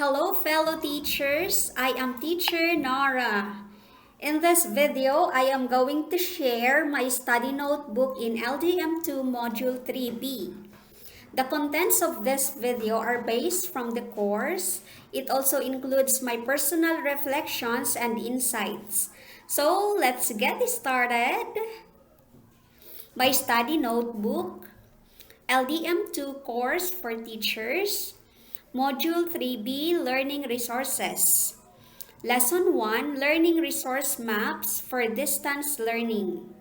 Hello fellow teachers, I am teacher Nora. In this video, I am going to share my study notebook in LDM2 Module 3B. The contents of this video are based from the course. It also includes my personal reflections and insights. So let's get started. My study notebook, LDM2 course for teachers, Module 3B Learning Resources. Lesson 1 Learning Resource Maps for Distance Learning.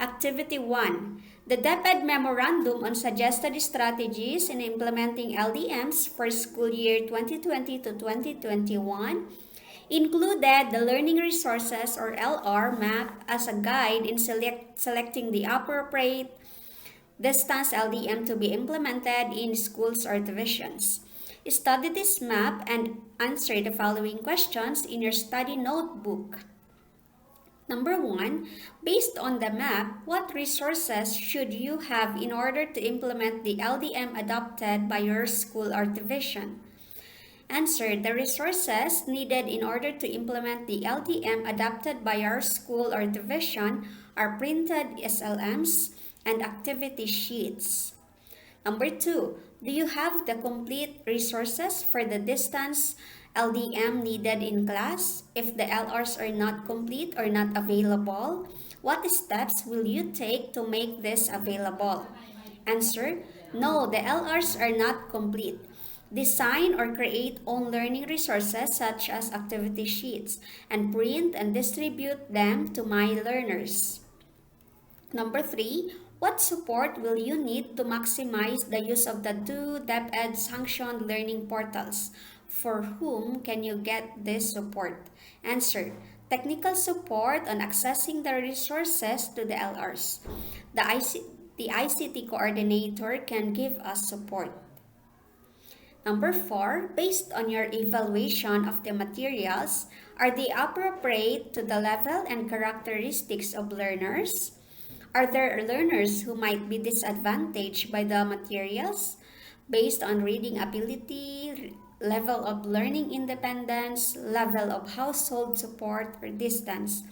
Activity 1 The DepEd Memorandum on Suggested Strategies in Implementing LDMs for School Year 2020 to 2021 included the Learning Resources or LR map as a guide in selecting the appropriate distance LDM to be implemented in schools or divisions. Study this map and answer the following questions in your study notebook. Number 1, based on the map, what resources should you have in order to implement the LDM adopted by your school or division? Answer, the resources needed in order to implement the LDM adopted by our school or division are printed SLMs and activity sheets. Number 2, do you have the complete resources for the distance LDM needed in class? If the LRs are not complete or not available, what steps will you take to make this available? Answer, no, the LRs are not complete. Design or create own learning resources such as activity sheets and print and distribute them to my learners. Number 3, what support will you need to maximize the use of the two DepEd sanctioned learning portals? For whom can you get this support? Answer, technical support on accessing the resources to the LRs. The ICT Coordinator can give us support. Number 4, based on your evaluation of the materials, are they appropriate to the level and characteristics of learners? Are there learners who might be disadvantaged by the materials based on reading ability, level of learning independence, level of household support, or distance?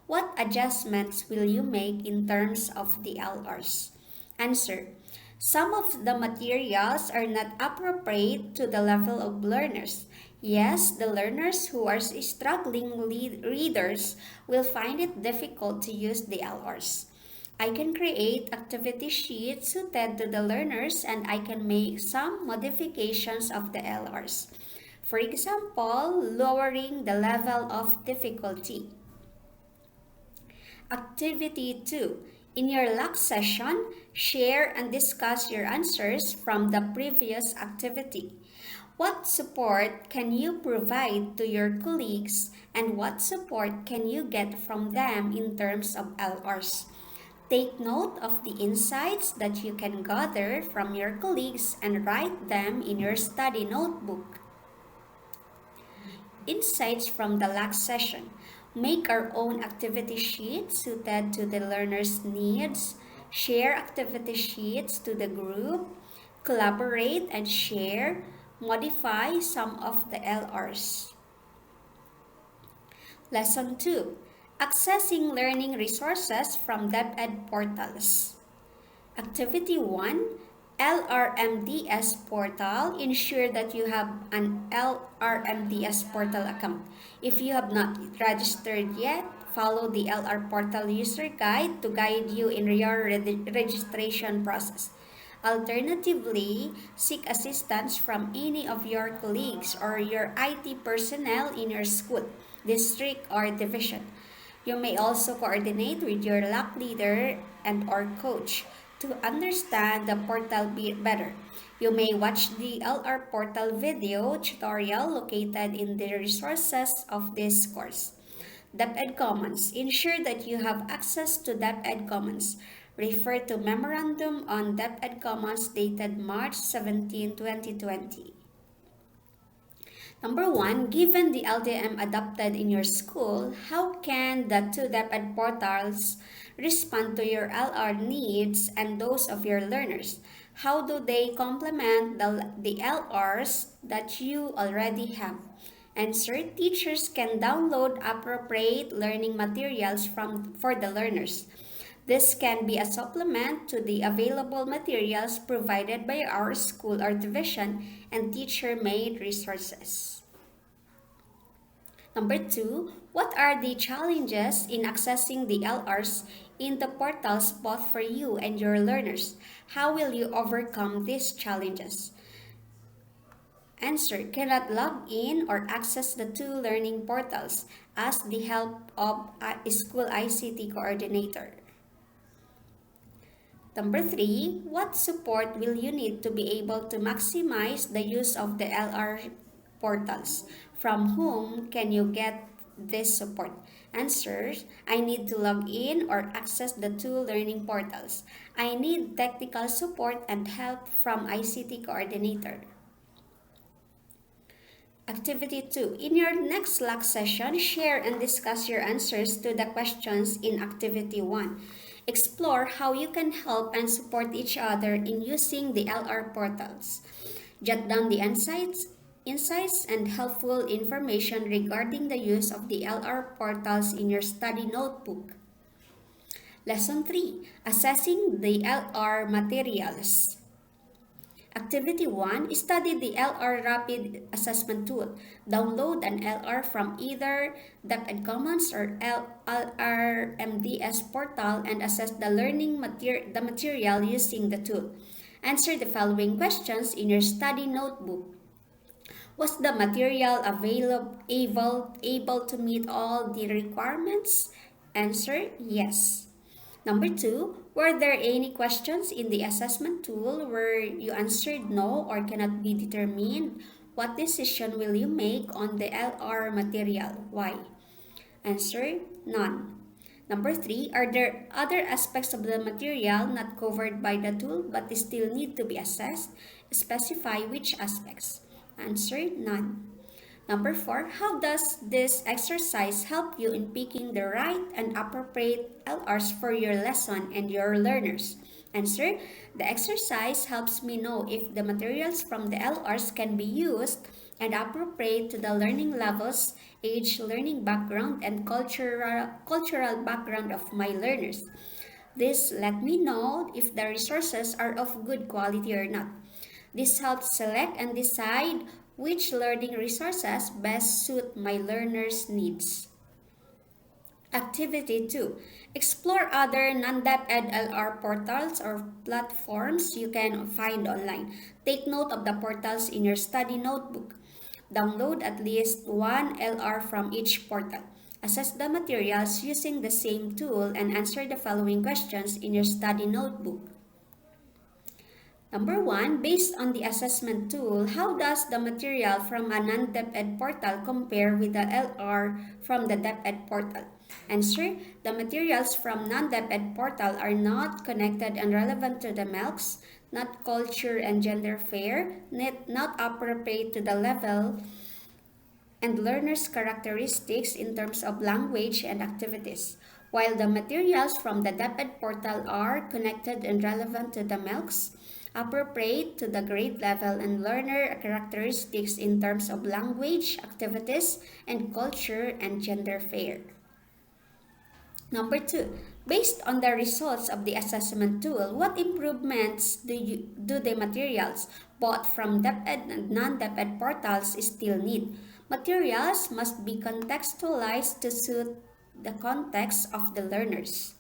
What adjustments will you make in terms of the LRs? Answer, some of the materials are not appropriate to the level of learners. Yes, the learners who are struggling readers will find it difficult to use the LRs. I can create activity sheets suited to the learners and I can make some modifications of the LRs. For example, lowering the level of difficulty. Activity 2. In your last session, share and discuss your answers from the previous activity. What support can you provide to your colleagues and what support can you get from them in terms of LRs? Take note of the insights that you can gather from your colleagues and write them in your study notebook. Insights from the last session. Make our own activity sheets suited to the learner's needs. Share activity sheets to the group. Collaborate and share. Modify some of the LRs. Lesson 2. Accessing learning resources from DepEd portals. Activity 1. LRMDS portal. Ensure that you have an LRMDS portal account. If you have not registered yet, follow the LR portal user guide to guide you in your registration process. Alternatively, seek assistance from any of your colleagues or your IT personnel in your school, district, or division. You may also coordinate with your LAC leader and or coach to understand the portal better. You may watch the LR portal video tutorial located in the resources of this course. DepEd Commons. Ensure that you have access to DepEd Commons. Refer to Memorandum on DepEd Commons dated March 17, 2020. Number 1, given the LDM adopted in your school, how can the two DepEd portals respond to your LR needs and those of your learners? How do they complement the LRs that you already have? Answer: teachers can download appropriate learning materials for the learners. This can be a supplement to the available materials provided by our school or division and teacher-made resources. Number 2, what are the challenges in accessing the LRs in the portals both for you and your learners? How will you overcome these challenges? Answer: cannot log in or access the two learning portals. Ask the help of a school ICT coordinator. Number 3, what support will you need to be able to maximize the use of the LR portals? From whom can you get this support? Answers: I need to log in or access the two learning portals. I need technical support and help from ICT coordinator. Activity 2. In your next Slack session, share and discuss your answers to the questions in Activity 1. Explore how you can help and support each other in using the LR portals. Jot down the insights and helpful information regarding the use of the LR portals in your study notebook. Lesson 3. Assessing the LR materials. Activity 1. Study the LR Rapid Assessment Tool. Download an LR from either DepEd Commons or LRMDS portal and assess the material using the tool. Answer the following questions in your study notebook. Was the material able to meet all the requirements? Answer: yes. Number 2, were there any questions in the assessment tool where you answered no or cannot be determined? What decision will you make on the LR material? Why? Answer: none. Number 3, are there other aspects of the material not covered by the tool but still need to be assessed? Specify which aspects. Answer: none. Number 4, how does this exercise help you in picking the right and appropriate LRs for your lesson and your learners? Answer: the exercise helps me know if the materials from the LRs can be used and appropriate to the learning levels, age, learning background, and cultural background of my learners. This let me know if the resources are of good quality or not. This helps select and decide which learning resources best suit my learners' needs. Activity 2. Explore other non-DepEd LR portals or platforms you can find online. Take note of the portals in your study notebook. Download at least one LR from each portal. Assess the materials using the same tool and answer the following questions in your study notebook. Number 1, based on the assessment tool, how does the material from a non-DepEd portal compare with the LR from the DepEd portal? Answer: the materials from non-DepEd portal are not connected and relevant to the MELCs, not culture and gender fair, not appropriate to the level and learners' characteristics in terms of language and activities, while the materials from the DepEd portal are connected and relevant to the MELCs, appropriate to the grade level and learner characteristics in terms of language, activities, and culture and gender fair. Number 2, based on the results of the assessment tool, what improvements do the materials, both from DepEd and non-DepEd portals, still need? Materials must be contextualized to suit the context of the learners.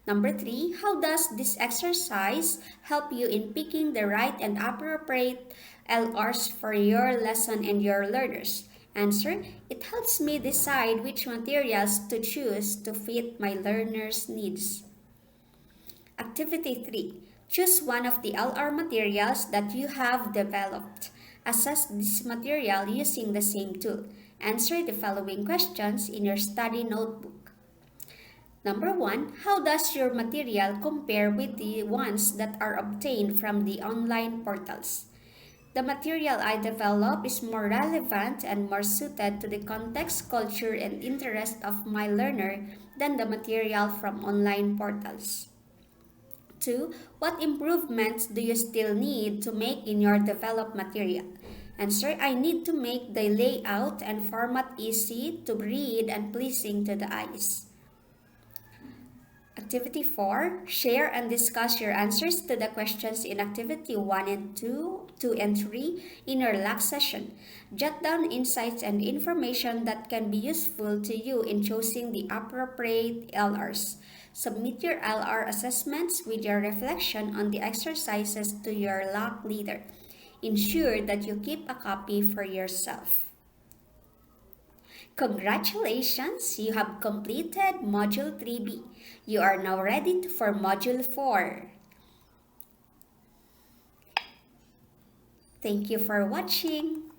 Number 3, how does this exercise help you in picking the right and appropriate LRs for your lesson and your learners? Answer: it helps me decide which materials to choose to fit my learners' needs. Activity 3, choose one of the LR materials that you have developed. Assess this material using the same tool. Answer the following questions in your study notebook. Number 1, how does your material compare with the ones that are obtained from the online portals? The material I develop is more relevant and more suited to the context, culture, and interest of my learner than the material from online portals. 2. What improvements do you still need to make in your developed material? Answer, I need to make the layout and format easy to read and pleasing to the eyes. Activity 4. Share and discuss your answers to the questions in Activity 1 and 2 and 3 in your last session. Jot down insights and information that can be useful to you in choosing the appropriate LRs. Submit your LR assessments with your reflection on the exercises to your LAC leader. Ensure that you keep a copy for yourself. Congratulations! You have completed Module 3B. You are now ready for Module 4. Thank you for watching.